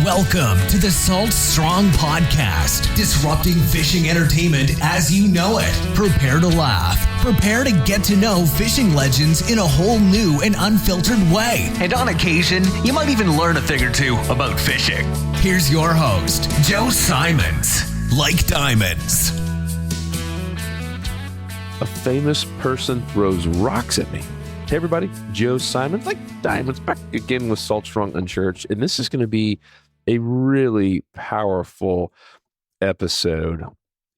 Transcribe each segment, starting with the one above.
Welcome to the Salt Strong Podcast, disrupting fishing entertainment as you know it. Prepare to laugh. Prepare to get to know fishing legends in a whole new and unfiltered way. And on occasion, you might even learn a thing or two about fishing. Here's your host, Joe Simons. Like diamonds. A famous person throws rocks at me. Hey everybody, Joe Simons, like diamonds, back again with Salt Strong Unchurched, and this is going to be a really powerful episode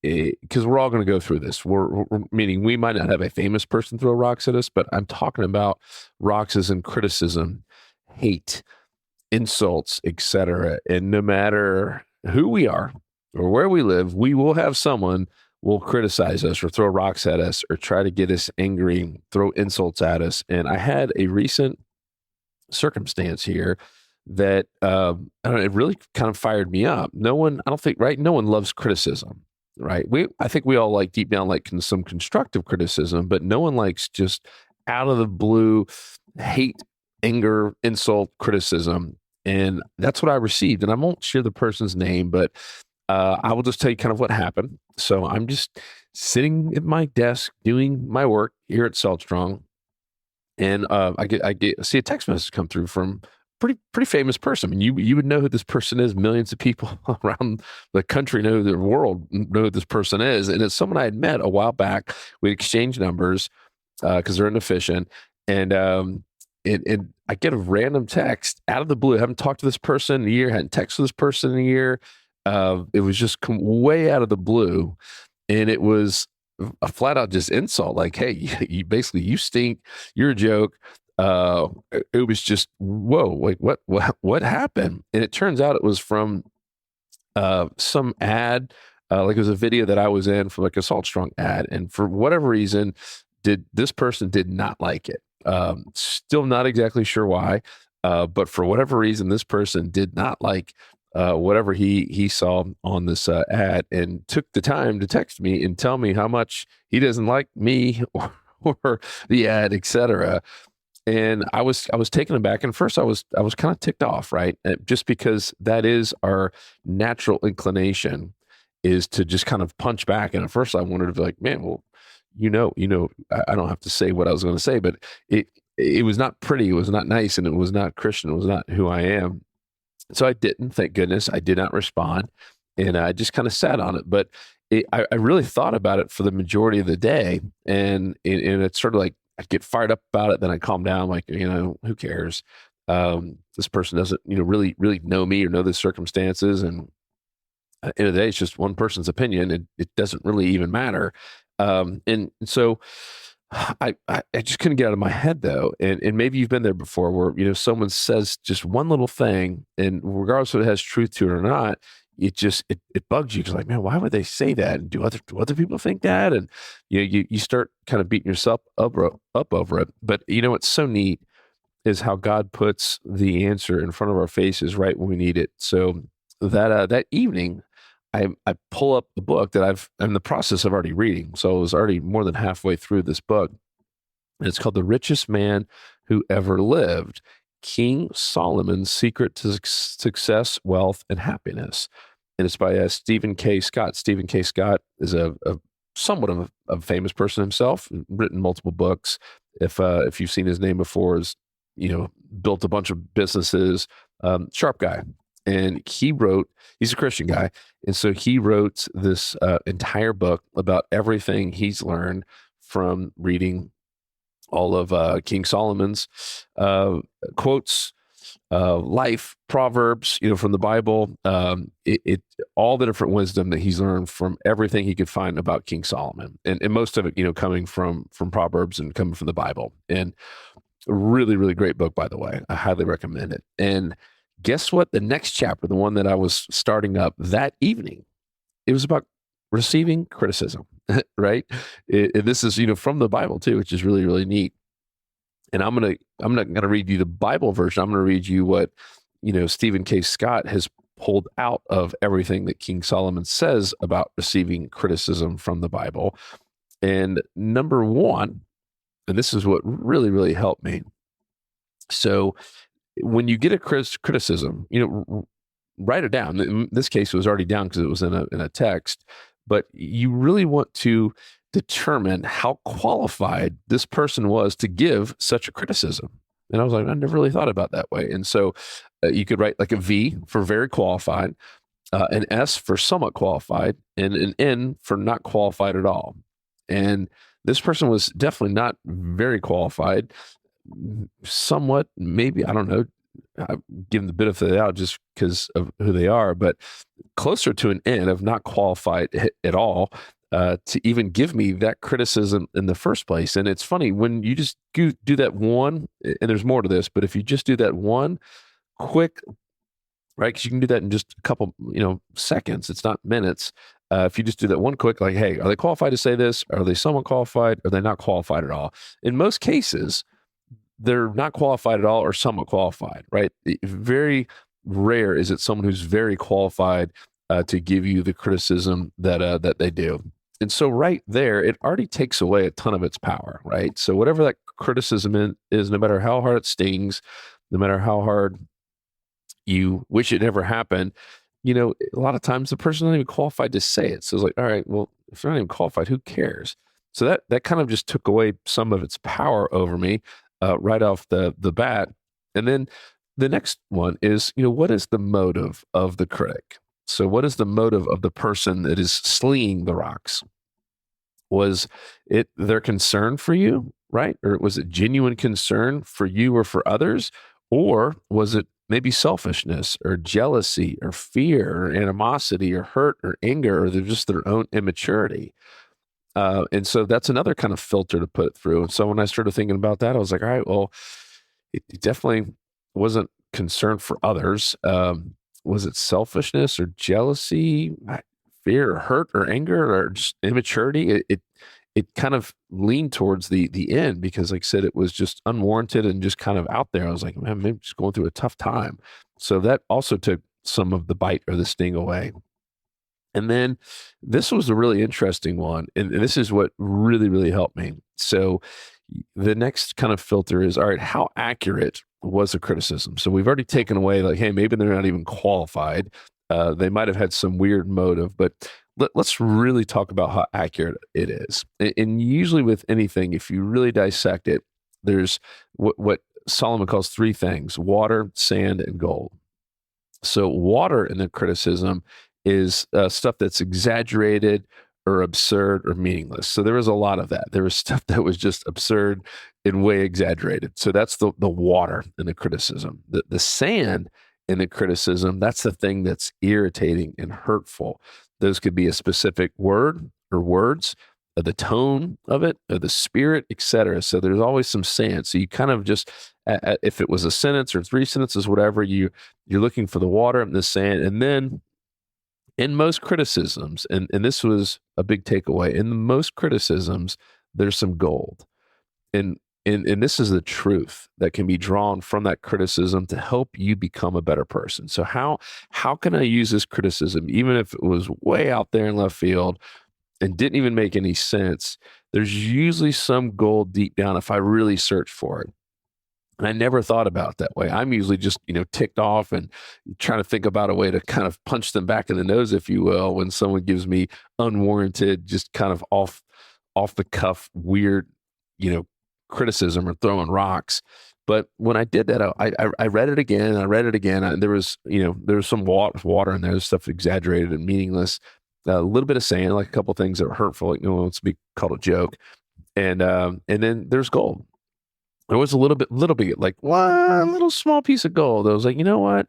because we're all going to go through this. We're meaning we might not have a famous person throw rocks at us, but I'm talking about rocks as in criticism, hate, insults, etc. And no matter who we are or where we live, we will have someone will criticize us or throw rocks at us or try to get us angry, throw insults at us. And I had a recent circumstance here that I don't know, it really kind of fired me up. No one loves criticism, right? I think we all like deep down like some constructive criticism, but no one likes just out of the blue hate, anger, insult, criticism. And that's what I received. And I won't share the person's name, but I will just tell you kind of what happened. So I'm just sitting at my desk doing my work here at Salt Strong, and I see a text message come through from pretty famous person. I mean, you would know who this person is. Millions of people around the country know, the world know who this person is, and it's someone I had met a while back. We exchanged numbers because they're into fishing, and I get a random text out of the blue. I haven't talked to this person in a year. Hadn't texted this person in a year. It was just way out of the blue, and it was a flat out just insult. Like, hey, you stink. You're a joke. It was just, whoa, like what happened? And it turns out it was from some ad. Like it was a video that I was in for like a Salt Strong ad, and for whatever reason, this person did not like it. Still not exactly sure why, but for whatever reason, this person did not like whatever he saw on this ad, and took the time to text me and tell me how much he doesn't like me or the ad, etc. And I was taken aback. And first I was kind of ticked off, right? Just because that is our natural inclination, is to just kind of punch back. And at first I wanted to be like, man, well, I don't have to say what I was going to say, but it was not pretty, it was not nice, and it was not Christian, it was not who I am. So I didn't, thank goodness, I did not respond, and I just kind of sat on it. But I really thought about it for the majority of the day, and it's sort of like I'd get fired up about it, then I'd calm down, like, who cares? This person doesn't, really know me or know the circumstances, and at the end of the day, it's just one person's opinion. It doesn't really even matter. And so I just couldn't get out of my head though. And maybe you've been there before where, someone says just one little thing, and regardless if it has truth to it or not, it bugs you. Cause like, man, why would they say that? And do other people think that? And you start kind of beating yourself up over it. But what's so neat is how God puts the answer in front of our faces right when we need it. So that evening, I pull up the book that I'm in the process of already reading. So I was already more than halfway through this book. And it's called The Richest Man Who Ever Lived, King Solomon's Secret to Success, Wealth, and Happiness. And it's by Stephen K. Scott. Stephen K. Scott is a somewhat of a famous person himself, written multiple books. If you've seen his name before, is built a bunch of businesses, sharp guy. And he's a Christian guy. And so he wrote this entire book about everything he's learned from reading all of King Solomon's quotes, life, proverbs, from the Bible, all the different wisdom that he's learned from everything he could find about King Solomon. And most of it, coming from Proverbs and coming from the Bible. And a really, really great book, by the way. I highly recommend it. And guess what? The next chapter, the one that I was starting up that evening, it was about receiving criticism, right? This is, from the Bible too, which is really, really neat. And I'm not gonna read you the Bible version. I'm gonna read you what Stephen K. Scott has pulled out of everything that King Solomon says about receiving criticism from the Bible. And number one, and this is what really, really helped me. So when you get a criticism, write it down. In this case, it was already down because it was in a text, but you really want to determine how qualified this person was to give such a criticism. And I was like, I never really thought about that way. And so you could write like a V for very qualified, an S for somewhat qualified, and an N for not qualified at all. And this person was definitely not very qualified, somewhat, maybe, I don't know, I give them the benefit of the doubt just because of who they are, but closer to an N of not qualified at all to even give me that criticism in the first place. And it's funny when you just do that one, and there's more to this, but if you just do that one quick, right? Because you can do that in just a couple, seconds. It's not minutes. If you just do that one quick, like, hey, are they qualified to say this? Are they somewhat qualified? Are they not qualified at all? In most cases, they're not qualified at all or somewhat qualified, right? Very rare is it someone who's very qualified to give you the criticism that they do. And so right there, it already takes away a ton of its power, right? So whatever that criticism is, no matter how hard it stings, no matter how hard you wish it never happened, a lot of times the person's not even qualified to say it. So it's like, all right, well, if they're not even qualified, who cares? So that kind of just took away some of its power over me right off the bat. And then the next one is, what is the motive of the critic? So what is the motive of the person that is slinging the rocks? Was it their concern for you, right? Or was it genuine concern for you or for others? Or was it maybe selfishness or jealousy or fear or animosity or hurt or anger, or they're just their own immaturity? And so that's another kind of filter to put through. And so when I started thinking about that, I was like, all right, well, it definitely wasn't concern for others. Was it selfishness or jealousy, fear or hurt or anger or just immaturity? It kind of leaned towards the end because, like I said, it was just unwarranted and just kind of out there. I was like, man, maybe just going through a tough time. So that also took some of the bite or the sting away. And then this was a really interesting one. And this is what really, really helped me. So the next kind of filter is, all right, how accurate was the criticism? So we've already taken away like, hey, maybe they're not even qualified. They might have had some weird motive, but let's really talk about how accurate it is. And usually with anything, if you really dissect it, there's what Solomon calls three things: water, sand, and gold. So water in the criticism is stuff that's exaggerated or absurd or meaningless. So there was a lot of that. There was stuff that was just absurd and way exaggerated. So that's the water in the criticism. The sand in the criticism, that's the thing that's irritating and hurtful. Those could be a specific word or words, the tone of it, or the spirit, etc. So there's always some sand. So you kind of just, if it was a sentence or three sentences, whatever, you're looking for the water and the sand. And then in most criticisms, and this was a big takeaway, in most criticisms, there's some gold. And this is the truth that can be drawn from that criticism to help you become a better person. So how can I use this criticism, even if it was way out there in left field and didn't even make any sense? There's usually some gold deep down if I really search for it. And I never thought about it that way. I'm usually just, ticked off and trying to think about a way to kind of punch them back in the nose, if you will, when someone gives me unwarranted, just kind of off the cuff, weird, criticism or throwing rocks. But when I did that, I read it again. And there was some water in there, stuff exaggerated and meaningless, a little bit of sand, like a couple things that were hurtful, like no one wants to be called a joke. And then there's gold. There was a little bit, like one little small piece of gold. I was like, you know what?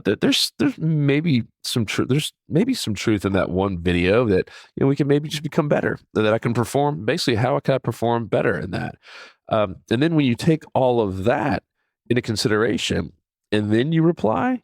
There's maybe some truth. There's maybe some truth in that one video that we can maybe just become better. That I can perform. Basically, how can I perform better in that? And then when you take all of that into consideration, and then you reply,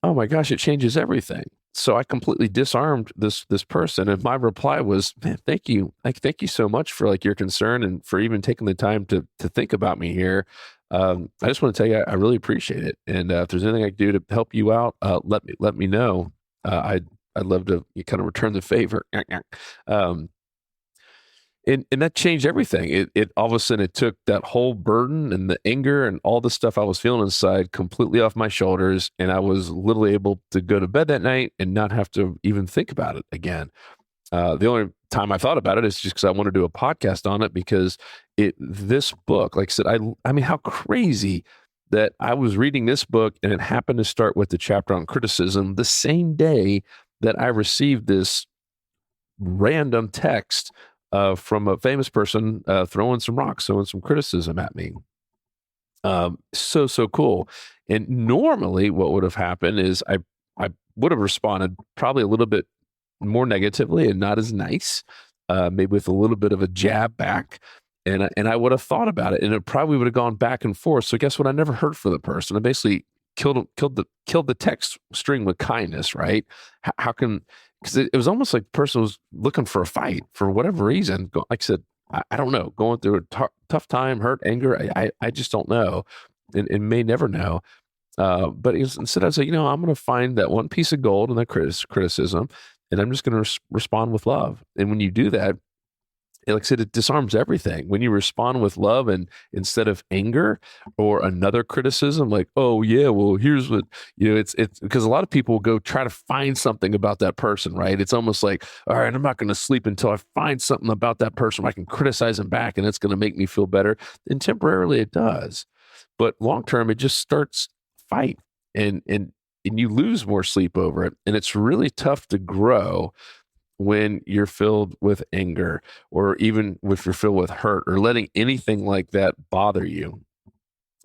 oh my gosh, it changes everything. So I completely disarmed this person, and my reply was, "Man, thank you, thank you so much for your concern and for even taking the time to think about me here. I just want to tell you, I really appreciate it. And if there's anything I can do to help you out, let me know. I'd love to kind of return the favor." And that changed everything. It all of a sudden it took that whole burden and the anger and all the stuff I was feeling inside completely off my shoulders, and I was literally able to go to bed that night and not have to even think about it again. The only time I thought about it is just because I want to do a podcast on it, because this book, like I said, I mean, how crazy that I was reading this book and it happened to start with the chapter on criticism the same day that I received this random text from a famous person throwing some criticism at me. So cool. And normally, what would have happened is I would have responded probably a little bit more negatively and not as nice, maybe with a little bit of a jab back. And I would have thought about it, and it probably would have gone back and forth. So guess what? I never heard from the person. I basically killed the text string with kindness, right? How can, because it was almost like the person was looking for a fight for whatever reason. Like I said, I don't know, going through a tough time, hurt, anger. I just don't know, and may never know. But instead, I say, I'm going to find that one piece of gold in that criticism, and I'm just going to respond with love. And when you do that, like I said, it disarms everything. When you respond with love and instead of anger or another criticism, like, oh yeah, well, here's what, it's because a lot of people will go try to find something about that person, right? It's almost like, all right, I'm not going to sleep until I find something about that person where I can criticize them back and it's going to make me feel better. And temporarily it does. But long-term, it just starts fight and you lose more sleep over it. And it's really tough to grow when you're filled with anger, or even if you're filled with hurt, or letting anything like that bother you.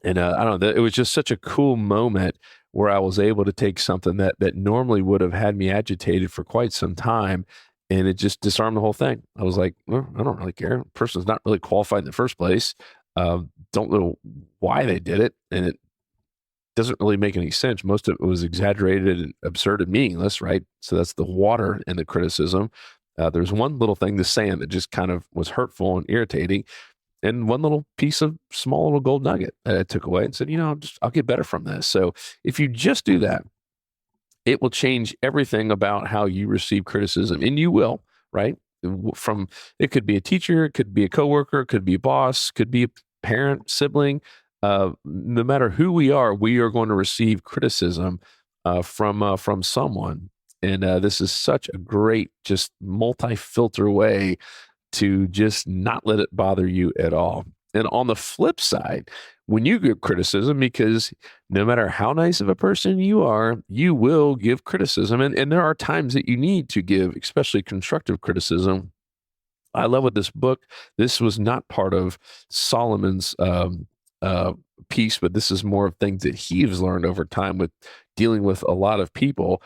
And I don't know, it was just such a cool moment where I was able to take something that normally would have had me agitated for quite some time, and it just disarmed the whole thing. I was like, well, I don't really care. The person's not really qualified in the first place. Don't know why they did it, and it doesn't really make any sense. Most of it was exaggerated and absurd and meaningless, right? So that's the water and the criticism. There's one little thing, the sand, that just kind of was hurtful and irritating, and one little piece of small little gold nugget that I took away and said, I'll get better from this. So if you just do that, it will change everything about how you receive criticism, and you will, right? It could be a teacher, it could be a coworker, it could be a boss, could be a parent, sibling. No matter who we are going to receive criticism from someone. And this is such a great, just multi-filter way to just not let it bother you at all. And on the flip side, when you give criticism, because no matter how nice of a person you are, you will give criticism. And there are times that you need to give, especially constructive criticism. I love what this book, this was not part of Solomon's piece, but this is more of things that he has learned over time with dealing with a lot of people.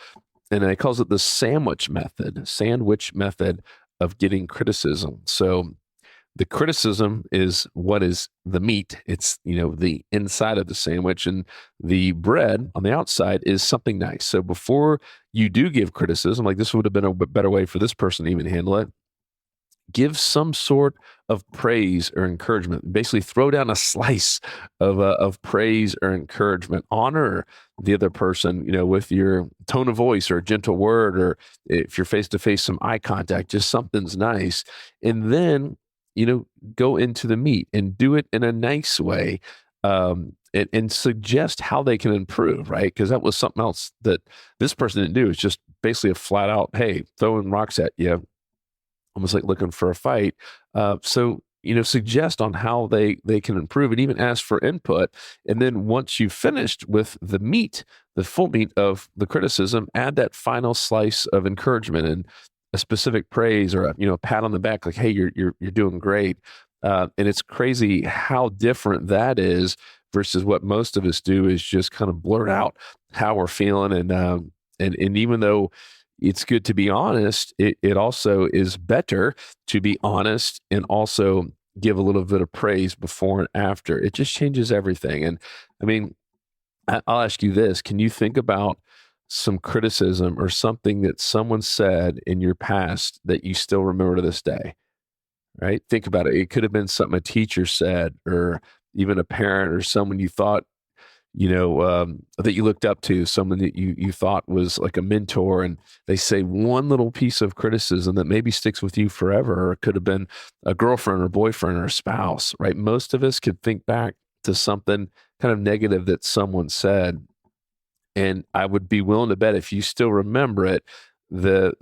And he calls it the sandwich method of getting criticism. So the criticism is what is the meat. It's, the inside of the sandwich, and the bread on the outside is something nice. So before you do give criticism, like this would have been a better way for this person to even handle it, give some sort of praise or encouragement. Basically, throw down a slice of praise or encouragement. Honor the other person, with your tone of voice or a gentle word, or if you're face to face, some eye contact. Just something's nice, and then go into the meat and do it in a nice way, and suggest how they can improve. Right? Because that was something else that this person didn't do. It's just basically a flat out, hey, throwing rocks at you. Almost like looking for a fight. So, suggest on how they can improve, and even ask for input. And then once you've finished with the meat, the full meat of the criticism, add that final slice of encouragement and a specific praise, or a pat on the back, like, hey, you're doing great. And it's crazy how different that is versus what most of us do, is just kind of blurt out how we're feeling. And even though it's good to be honest, it also is better to be honest and also give a little bit of praise before and after. It just changes everything. And I mean, I'll ask you this. Can you think about some criticism or something that someone said in your past that you still remember to this day? Right? Think about it. It could have been something a teacher said, or even a parent, or someone you thought that you looked up to, someone that you thought was like a mentor, and they say one little piece of criticism that maybe sticks with you forever, or it could have been a girlfriend or boyfriend or a spouse, right? Most of us could think back to something kind of negative that someone said. And I would be willing to bet if you still remember it, the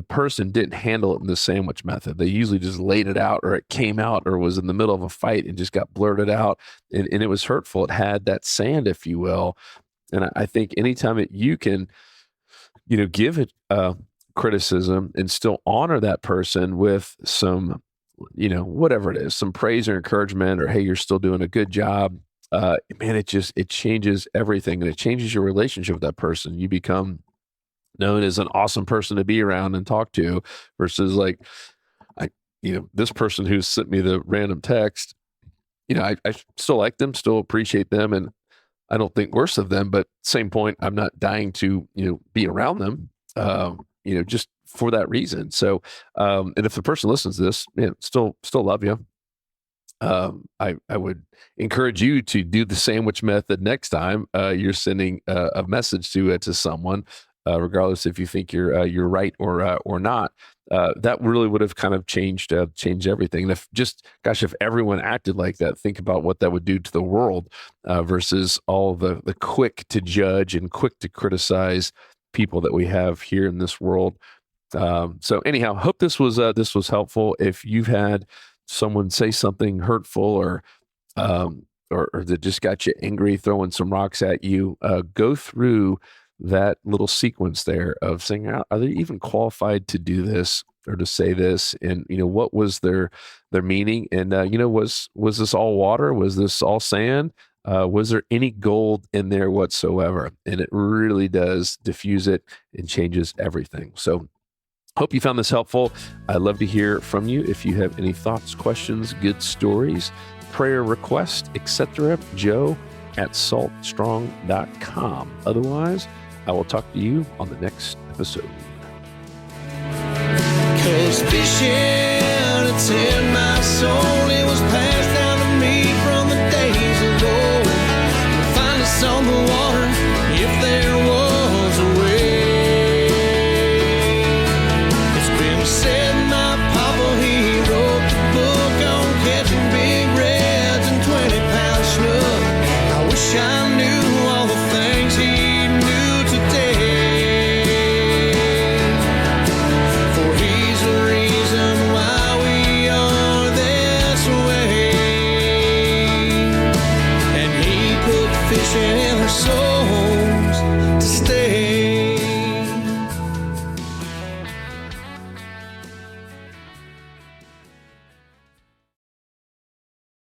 person didn't handle it in the sandwich method. They usually just laid it out, or it came out, or was in the middle of a fight and just got blurted out, and it was hurtful. It had that sand, if you will. And I think anytime that you can, give it criticism and still honor that person with some, whatever it is, some praise or encouragement, or hey, you're still doing a good job. Man, it changes everything, and it changes your relationship with that person. You become known as an awesome person to be around and talk to, versus like, this person who sent me the random text, I still like them, still appreciate them, and I don't think worse of them, but same point, I'm not dying to, be around them, just for that reason. So, and if the person listens to this, still love you. I would encourage you to do the sandwich method next time you're sending a message to someone, regardless if you think you're right or not. That really would have kind of changed everything. And if everyone acted like that, think about what that would do to the world, versus all the quick to judge and quick to criticize people that we have here in this world. So anyhow, hope this was helpful. If you've had someone say something hurtful or that just got you angry, throwing some rocks at you, go through that little sequence there of saying, are they even qualified to do this or to say this? And, what was their meaning? And, was this all water? Was this all sand? Was there any gold in there whatsoever? And it really does diffuse it and changes everything. So hope you found this helpful. I'd love to hear from you. If you have any thoughts, questions, good stories, prayer requests, etc., joe@saltstrong.com. Otherwise, I will talk to you on the next episode. 'Cause fishing, it's in my soul.